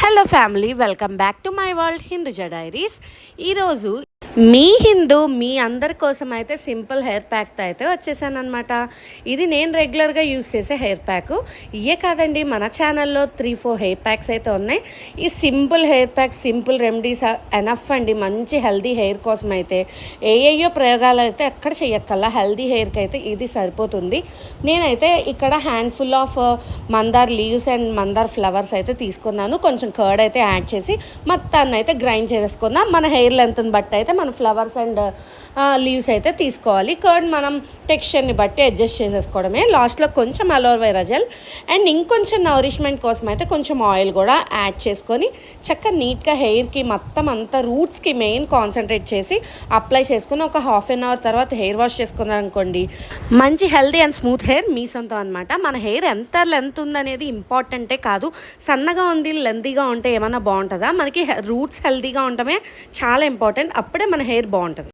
Hello family, welcome back to my world Hinduja diaries. ఈరోజు మీ హిందూ మీ అందరి కోసం అయితే సింపుల్ హెయిర్ ప్యాక్తో అయితే వచ్చేసాను అనమాట. ఇది నేను రెగ్యులర్గా యూస్ చేసే హెయిర్ ప్యాక్. ఇవే కాదండి, మన ఛానల్లో 3-4 హెయిర్ ప్యాక్స్ అయితే ఉన్నాయి. ఈ simple hair pack, simple remedies enough అండి. మంచి హెల్దీ హెయిర్ కోసం అయితే ఏయో ప్రయోగాలు అయితే ఎక్కడ చెయ్యక్కల్లా, హెల్దీ హెయిర్కి అయితే ఇది సరిపోతుంది. నేనైతే ఇక్కడ handful of Mandar leaves and Mandar flowers అయితే తీసుకున్నాను. కొంచెం కర్డ్ అయితే యాడ్ చేసి మొత్తాన్ని అయితే గ్రైండ్ చేసుకుందాం. మన హెయిర్ లెంత్ని బట్టి అయితే మన ఫ్లవర్స్ అండ్ లీవ్స్ అయితే తీసుకోవాలి. కర్డ్ మనం టెక్స్చర్ని బట్టి అడ్జస్ట్ చేసేసుకోవడమే. లాస్ట్లో కొంచెం అలోవెరా జెల్ అండ్ ఇంకొంచెం నరిష్మెంట్ కోసం అయితే కొంచెం ఆయిల్ కూడా యాడ్ చేసుకొని చక్కగా నీట్గా హెయిర్కి మొత్తం అంతా రూట్స్కి మెయిన్ కాన్సన్ట్రేట్ చేసి అప్లై చేసుకుని ఒక హాఫ్ అన్ అవర్ తర్వాత హెయిర్ వాష్ చేసుకున్నారనుకోండి, మంచి హెల్దీ అండ్ స్మూత్ హెయిర్ మీ సొంతం అనమాట. మన హెయిర్ ఎంత లెంత్ ఉందనేది ఇంపార్టెంటే కాదు, సన్నగా ఉంది లెంతీగా ఉంటే ఏమన్నా బాగుంటుందా? మనకి రూట్స్ హెల్దీగా ఉండటమే చాలా ఇంపార్టెంట్. అప్పుడే మన హెయిర్ బాగుంటుంది.